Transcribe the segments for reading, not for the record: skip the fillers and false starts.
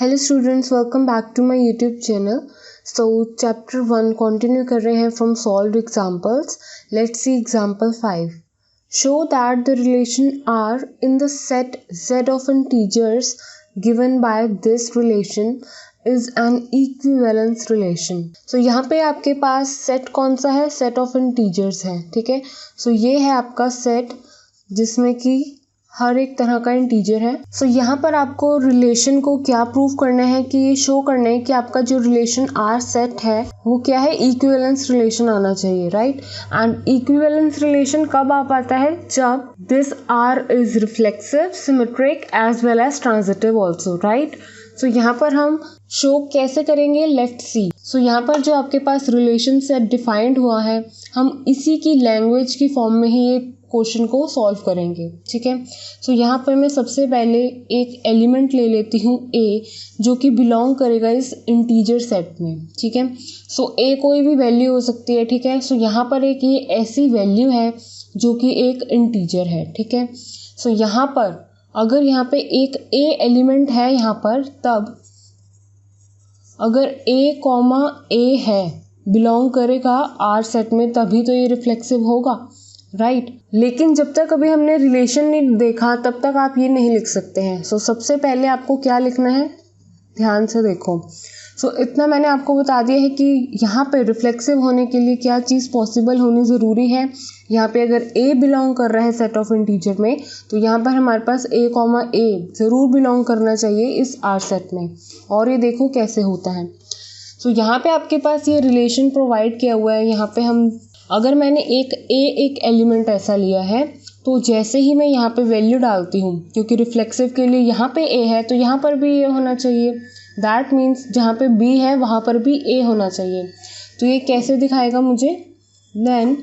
Hello students, welcome back to my YouTube channel. So chapter 1 continue कर रहे हैं from solved examples. Let's see example 5। Show that the relation R in the set z of integers given by this relation is an equivalence relation. So यहाँ पे आपके पास set कौन सा है? Set of integers है, ठीक है। सो ये है आपका सेट जिसमें कि हर एक तरह का इंटीजर है। सो यहाँ पर आपको रिलेशन को क्या प्रूव करना है कि ये शो करना है कि आपका जो रिलेशन आर सेट है वो क्या है? इक्विवेलेंस रिलेशन आना चाहिए, राइट। एंड इक्विवेलेंस रिलेशन कब आ पाता है? जब this R is reflexive, symmetric as well as transitive also, right. So यहाँ पर हम शो कैसे करेंगे? Let's see. सो यहाँ पर जो आपके पास रिलेशन सेट डिफाइंड हुआ है, हम इसी की लैंग्वेज की फॉर्म में ही ये क्वेश्चन को सॉल्व करेंगे, ठीक है। सो यहाँ पर मैं सबसे पहले एक एलिमेंट ले लेती हूँ a, जो कि बिलोंग करेगा इस इंटीजर सेट में, ठीक है। सो a कोई भी वैल्यू हो सकती है, ठीक है। सो यहाँ पर एक ये ऐसी वैल्यू है जो कि एक इंटीजर है, ठीक है। सो यहाँ पर अगर यहाँ पे एक a एलिमेंट है यहाँ पर, तब अगर a है बिलोंग करेगा आर सेट में, तभी तो ये रिफ्लेक्सिव होगा, राइट। लेकिन जब तक अभी हमने रिलेशन नहीं देखा तब तक आप ये नहीं लिख सकते हैं। सो सबसे पहले आपको क्या लिखना है? ध्यान से देखो। सो इतना मैंने आपको बता दिया है कि यहाँ पे रिफ्लेक्सिव होने के लिए क्या चीज़ पॉसिबल होनी ज़रूरी है। यहाँ पे अगर a बिलोंग कर रहा है सेट ऑफ इंटीजर में, तो यहाँ पर हमारे पास a, ज़रूर बिलोंग करना चाहिए इस आर सेट में। और ये देखो कैसे होता है। सो यहाँ पे आपके पास ये रिलेशन प्रोवाइड किया हुआ है। यहाँ पे हम अगर मैंने एक एलिमेंट ऐसा लिया है, तो जैसे ही मैं यहाँ पे वैल्यू डालती हूँ, क्योंकि रिफ्लेक्सिव के लिए यहाँ पे a है तो यहाँ पर भी a होना चाहिए। दैट मीन्स जहाँ पे b है वहाँ पर भी a होना चाहिए। तो ये कैसे दिखाएगा मुझे? Then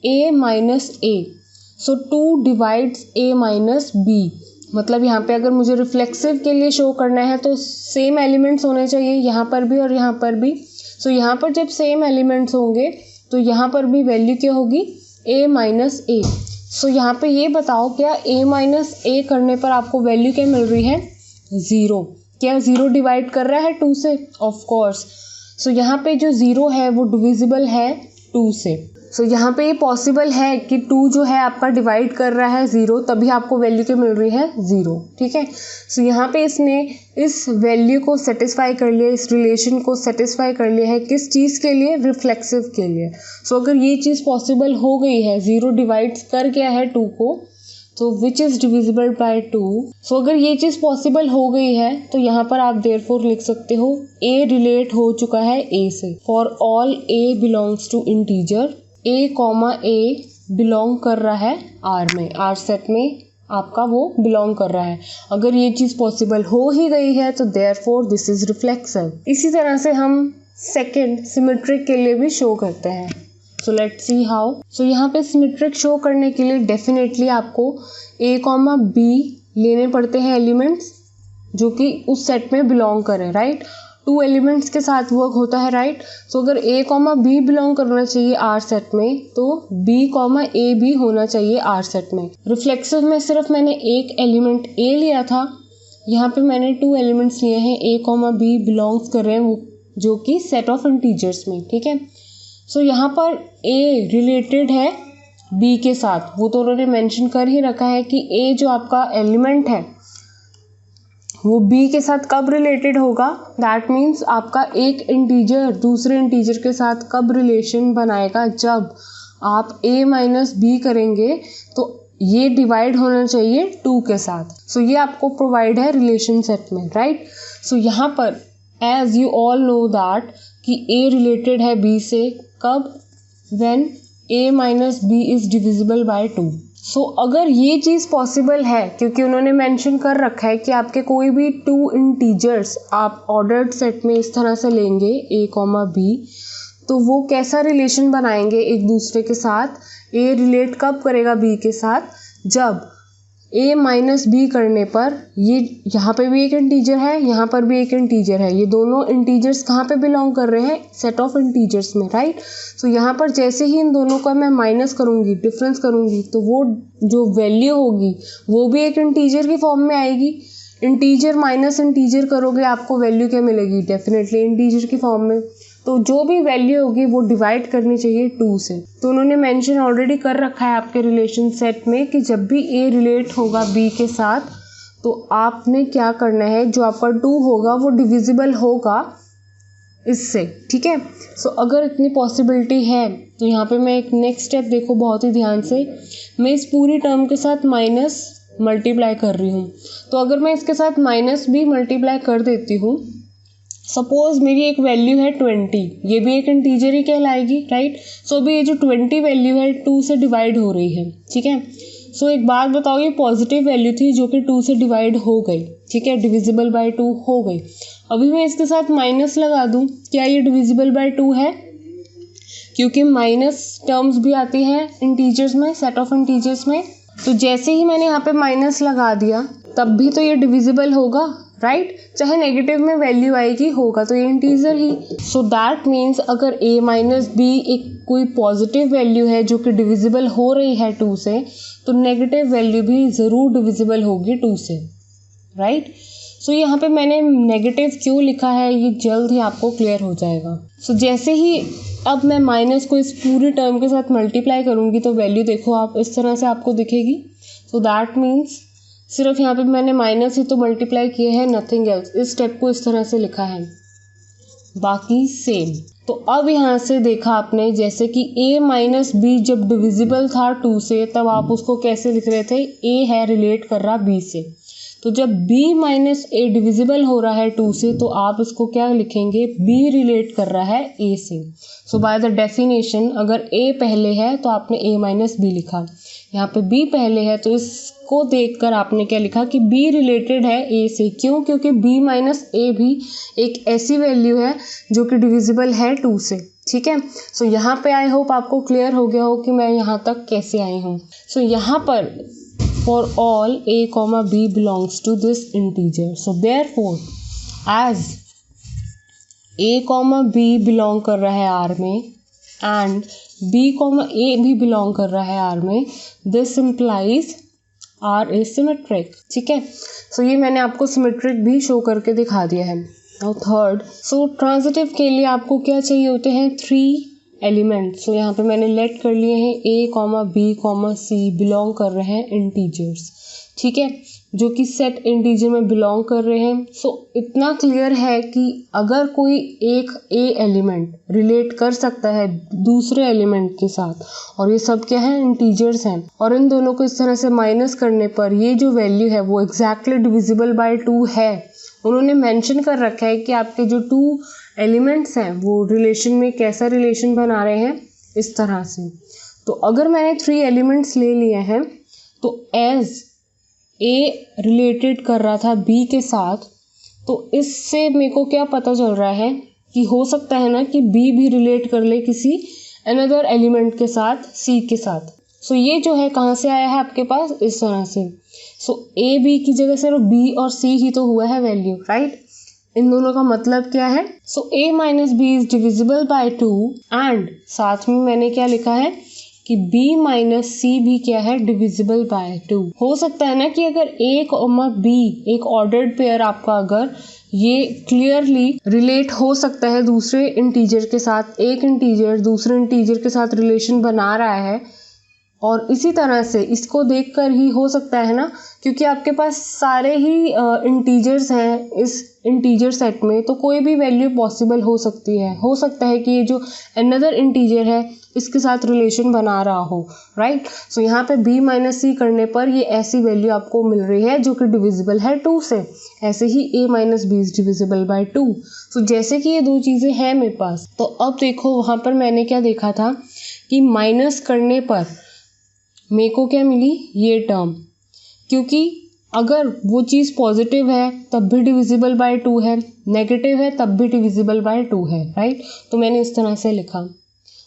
a minus a, so 2 divides a minus b। मतलब यहाँ पे अगर मुझे रिफ्लेक्सिव के लिए शो करना है तो सेम एलिमेंट्स होने चाहिए यहाँ पर भी और यहाँ पर भी। सो यहाँ पर जब सेम एलिमेंट्स होंगे तो यहाँ पर भी वैल्यू क्या होगी? a minus a। सो यहाँ पे ये बताओ, क्या a माइनस a करने पर आपको वैल्यू क्या मिल रही है? 0। क्या 0 डिवाइड कर रहा है 2 से? Of course. सो यहाँ पे जो 0 है वो डिविजिबल है 2 से। सो यहाँ पे ये पॉसिबल है कि 2 जो है आपका डिवाइड कर रहा है 0, तभी आपको वैल्यू क्या मिल रही है? 0, ठीक है। सो यहाँ पे इसने इस वैल्यू को सेटिस्फाई कर लिया, इस रिलेशन को सेटिस्फाई कर लिया है। किस चीज़ के लिए? रिफ्लेक्सिव के लिए। सो अगर ये चीज़ पॉसिबल हो गई है, 0 डिवाइड्स कर गया है 2 को, तो which is divisible by 2। So अगर ये चीज़ पॉसिबल हो गई है तो यहाँ पर आप देयरफॉर लिख सकते हो a रिलेट हो चुका है a से। For all a belongs to integer, a belong कर रहा है R में, R सेट में आपका वो बिलोंग कर रहा है। अगर ये चीज़ पॉसिबल हो ही गई है तो देयरफॉर दिस इज रिफ्लेक्सिव। इसी तरह से हम सेकंड सिमेट्रिक के लिए भी शो करते हैं। So let's see how. सो यहाँ पे सिमेट्रिक शो करने के लिए डेफिनेटली आपको a, b लेने पड़ते हैं एलिमेंट्स जो कि उस सेट में बिलोंग करें, राइट। 2 एलिमेंट्स के साथ वर्क होता है, राइट। सो अगर a, b बिलोंग करना चाहिए आर सेट में, तो b, a भी होना चाहिए आर सेट में। रिफ्लेक्सिव में सिर्फ मैंने एक एलिमेंट a लिया था, यहाँ पे मैंने 2 एलिमेंट्स लिए हैं, a, b बिलोंग्स कर रहे हैं वो जो कि सेट ऑफ इंटीजर्स में, ठीक है। सो यहाँ पर a रिलेटेड है b के साथ, वो तो उन्होंने मेंशन कर ही रखा है कि a जो आपका एलिमेंट है वो b के साथ कब रिलेटेड होगा। दैट मीन्स आपका एक इंटीजर दूसरे इंटीजर के साथ कब रिलेशन बनाएगा? जब आप a माइनस b करेंगे तो ये डिवाइड होना चाहिए 2 के साथ। सो ये आपको प्रोवाइड है रिलेशन सेट में, राइट। सो यहाँ पर as you all know that कि a रिलेटेड है b से, कब? When a minus b is divisible by 2। So अगर ये चीज़ पॉसिबल है, क्योंकि उन्होंने मेंशन कर रखा है कि आपके कोई भी 2 इंटीजर्स आप ऑर्डर्ड सेट में इस तरह से लेंगे a, b, तो वो कैसा रिलेशन बनाएंगे एक दूसरे के साथ? a रिलेट कब करेगा b के साथ? जब a माइनस b करने पर ये यहाँ पे भी एक इंटीजर है, यहाँ पर भी एक इंटीजर है, ये दोनों इंटीजर्स कहाँ पे बिलोंग कर रहे हैं? सेट ऑफ इंटीजर्स में, राइट। सो यहाँ पर जैसे ही इन दोनों का मैं माइनस करूँगी, डिफरेंस करूँगी, तो वो जो वैल्यू होगी वो भी एक इंटीजर की फॉर्म में आएगी। इंटीजर माइनस इंटीजर करोगे आपको वैल्यू क्या मिलेगी, डेफिनेटली इंटीजर की फॉर्म में। तो जो भी वैल्यू होगी वो डिवाइड करनी चाहिए 2 से। तो उन्होंने मेंशन ऑलरेडी कर रखा है आपके रिलेशन सेट में कि जब भी ए रिलेट होगा बी के साथ तो आपने क्या करना है, जो आपका 2 होगा वो डिविजिबल होगा इससे, ठीक है। सो अगर इतनी पॉसिबिलिटी है तो यहाँ पे मैं एक नेक्स्ट स्टेप देखो बहुत ही ध्यान से, मैं इस पूरी टर्म के साथ माइनस मल्टीप्लाई कर रही हूँ। तो अगर मैं इसके साथ माइनस भी मल्टीप्लाई कर देती हूँ, सपोज मेरी एक वैल्यू है 20, ये भी एक इंटीजर ही कहलाएगी, राइट। सो अभी ये जो 20 वैल्यू है 2 से डिवाइड हो रही है, ठीक है। सो एक बात बताओ, ये पॉजिटिव वैल्यू थी जो कि 2 से डिवाइड हो गई, ठीक है, डिविजिबल बाय 2 हो गई। अभी मैं इसके साथ माइनस लगा दूं, क्या ये डिविजिबल बाय 2 है? क्योंकि माइनस टर्म्स भी आती हैं इंटीजर्स में, सेट ऑफ इंटीजर्स में। तो जैसे ही मैंने यहाँ पे माइनस लगा दिया तब भी तो ये डिविजिबल होगा, राइट। चाहे नेगेटिव में वैल्यू आएगी, होगा तो ये integer he. So that means अगर a माइनस बी एक कोई पॉजिटिव वैल्यू है जो कि डिविजिबल हो रही है 2 से, तो नेगेटिव वैल्यू भी ज़रूर डिविजिबल होगी 2 से, राइट। सो यहाँ पे मैंने नेगेटिव क्यों लिखा है ये जल्द ही आपको क्लियर हो जाएगा। सो जैसे ही अब मैं माइनस को इस पूरी टर्म के साथ मल्टीप्लाई करूँगी तो वैल्यू देखो आप इस तरह से आपको दिखेगी। सो दैट मीन्स सिर्फ यहाँ पे मैंने माइनस ही तो मल्टीप्लाई किए हैं, नथिंग एल्स। इस स्टेप को इस तरह से लिखा है, बाकी सेम। तो अब यहाँ से देखा आपने जैसे कि a माइनस बी जब डिविजिबल था 2 से, तब आप उसको कैसे लिख रहे थे, a है रिलेट कर रहा b से। तो जब b माइनस a डिविजिबल हो रहा है 2 से, तो आप इसको क्या लिखेंगे, b रिलेट कर रहा है a से। सो बाय द डेफिनेशन अगर a पहले है तो आपने a माइनस बी लिखा, यहाँ पे b पहले है तो इसको देखकर आपने क्या लिखा कि b रिलेटेड है a से। क्यों? क्योंकि b माइनस a भी एक ऐसी वैल्यू है जो कि डिविजिबल है 2 से, ठीक है। सो यहाँ पे आई होप आपको क्लियर हो गया हो कि मैं यहाँ तक कैसे आई हूँ। सो यहाँ पर for all a comma b belongs to this integer, so therefore as a comma b belong कर रहा है r में and b comma a भी belong कर रहा है r में, this implies r is symmetric, ठीक है। सो ये मैंने आपको सिमेट्रिक भी शो करके दिखा दिया है। नाउ थर्ड, सो ट्रांजिटिव के लिए आपको क्या चाहिए होते हैं, 3 एलिमेंट। सो यहाँ पे मैंने लेट कर लिए हैं a comma b comma c belong कर रहे हैं इंटीजर्स, ठीक है, जो कि सेट इंटीजर में बिलोंग कर रहे हैं। सो इतना क्लियर है कि अगर कोई एक a एलिमेंट रिलेट कर सकता है दूसरे एलिमेंट के साथ, और ये सब क्या है, इंटीजर्स हैं, और इन दोनों को इस तरह से माइनस करने पर ये जो वैल्यू है वो एग्जैक्टली डिविजिबल बाय 2 है। उन्होंने मेंशन कर रखा है कि आपके जो 2 एलिमेंट्स हैं वो रिलेशन में कैसा रिलेशन बना रहे हैं, इस तरह से। तो अगर मैंने 3 एलिमेंट्स ले लिए हैं तो एज ए रिलेटेड कर रहा था बी के साथ, तो इससे मेरे को क्या पता चल रहा है कि हो सकता है ना कि बी भी रिलेट कर ले किसी अनदर एलिमेंट के साथ, सी के साथ। सो ये जो है कहाँ से आया है आपके पास, इस तरह से। सो ए बी की जगह सिर्फ बी और सी ही तो हुआ है वैल्यू, राइट। इन दोनों का मतलब क्या है, so a minus B is divisible by 2 and साथ में मैंने क्या लिखा है कि b माइनस सी भी क्या है, डिविजिबल बाय 2। हो सकता है ना कि अगर a कॉमा b एक ऑर्डर्ड पेयर आपका, अगर ये क्लियरली रिलेट हो सकता है दूसरे इंटीजर के साथ, एक इंटीजर दूसरे इंटीजर के साथ रिलेशन बना रहा है, और इसी तरह से इसको देखकर ही हो सकता है ना, क्योंकि आपके पास सारे ही इंटीजर्स हैं इस इंटीजर सेट में, तो कोई भी वैल्यू पॉसिबल हो सकती है। हो सकता है कि ये जो अनदर इंटीजर है इसके साथ रिलेशन बना रहा हो, राइट। सो यहाँ पे b माइनस सी करने पर ये ऐसी वैल्यू आपको मिल रही है जो कि डिविजिबल है 2 से। ऐसे ही a minus B is divisible by 2। So जैसे कि ये 2 चीज़ें हैं मेरे पास, तो अब देखो वहाँ पर मैंने क्या देखा था कि माइनस करने पर मेरे को क्या मिली, ये टर्म, क्योंकि अगर वो चीज़ पॉजिटिव है तब भी डिविजिबल बाय 2 है, नेगेटिव है तब भी डिविजिबल बाय 2 है, राइट। तो मैंने इस तरह से लिखा।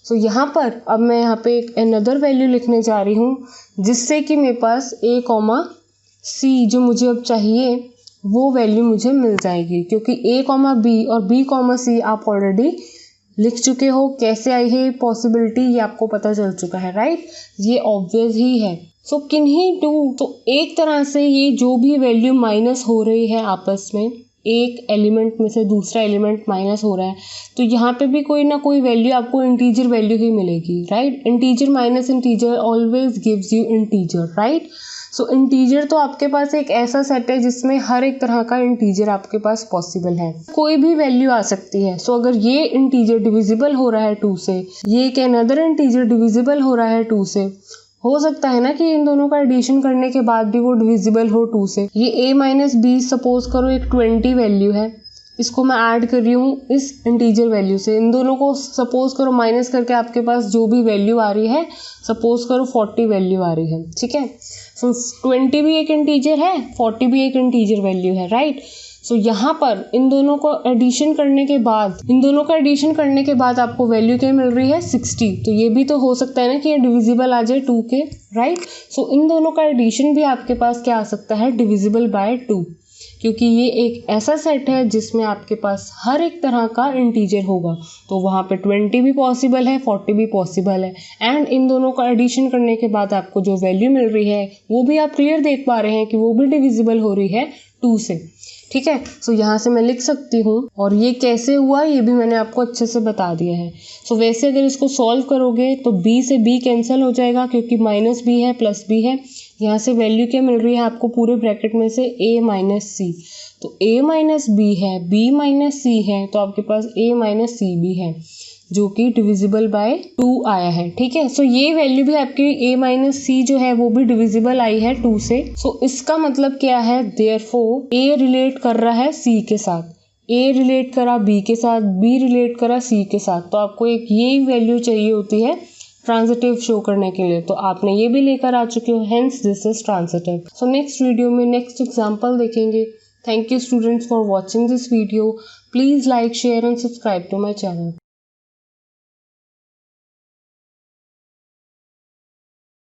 सो यहाँ पर अब मैं यहाँ पे एक अनदर वैल्यू लिखने जा रही हूँ जिससे कि मेरे पास a कॉमा सी जो मुझे अब चाहिए वो वैल्यू मुझे मिल जाएगी, क्योंकि a कॉमा बी और b कॉमा सी आप ऑलरेडी लिख चुके हो। कैसे आई है पॉसिबिलिटी ये आपको पता चल चुका है, राइट। ये ऑब्वियस ही है। सो किन्हीं टू, तो एक तरह से ये जो भी वैल्यू माइनस हो रही है आपस में, एक एलिमेंट में से दूसरा एलिमेंट माइनस हो रहा है, तो यहाँ पे भी कोई ना कोई वैल्यू आपको इंटीजर वैल्यू ही मिलेगी, right. Integer minus integer always gives you integer, right. So integer तो आपके पास एक ऐसा सेट है जिसमें हर एक तरह का इंटीजर आपके पास पॉसिबल है, कोई भी वैल्यू आ सकती है। सो अगर ये इंटीजर डिविजिबल हो रहा है 2 से, ये एक अनदर इंटीजर डिविजिबल हो रहा है 2 से, हो सकता है ना कि इन दोनों का एडिशन करने के बाद भी वो डिविजिबल हो 2 से। ये a माइनस बी सपोज करो एक 20 वैल्यू है, इसको मैं ऐड कर रही हूँ इस इंटीजर वैल्यू से, इन दोनों को सपोज करो माइनस करके आपके पास जो भी वैल्यू आ रही है, सपोज करो 40 वैल्यू आ रही है, ठीक है। सो 20 भी एक इंटीजर है, 40 भी एक इंटीजर वैल्यू है, राइट। सो यहाँ पर इन दोनों को एडिशन करने के बाद आपको वैल्यू क्या मिल रही है 60। तो ये भी तो हो सकता है ना कि ये डिविजिबल आ जाए 2 के, राइट। सो इन दोनों का एडिशन भी आपके पास क्या आ सकता है, डिविजिबल बाय 2, क्योंकि ये एक ऐसा सेट है जिसमें आपके पास हर एक तरह का इंटीजर होगा। तो वहाँ पे 20 भी पॉसिबल है, 40 भी पॉसिबल है, एंड इन दोनों का एडिशन करने के बाद आपको जो वैल्यू मिल रही है वो भी आप क्लियर देख पा रहे हैं कि वो भी डिविजिबल हो रही है 2 से, ठीक है। सो यहाँ से मैं लिख सकती हूँ, और ये कैसे हुआ ये भी मैंने आपको अच्छे से बता दिया है। सो वैसे अगर इसको सॉल्व करोगे तो b से b कैंसिल हो जाएगा, क्योंकि माइनस b है प्लस b है। यहाँ से वैल्यू क्या मिल रही है आपको पूरे ब्रैकेट में से a माइनस सी, तो a माइनस बी है, b माइनस सी है, तो आपके पास a माइनस सी भी है, जो कि डिविजिबल बाय 2 आया है, ठीक है। सो ये वैल्यू भी आपकी a माइनस सी जो है वो भी डिविजिबल आई है 2 से। सो इसका मतलब क्या है, देयरफॉर a रिलेट कर रहा है c के साथ, a रिलेट करा b के साथ, b रिलेट करा c के साथ, तो आपको एक यही वैल्यू चाहिए होती है ट्रांजिटिव शो करने के लिए, तो आपने ये भी लेकर आ चुके हो, hence this is transitive. So next video में नेक्स्ट एग्जांपल देखेंगे। Thank you students for watching this video. Please like, share and subscribe to my channel.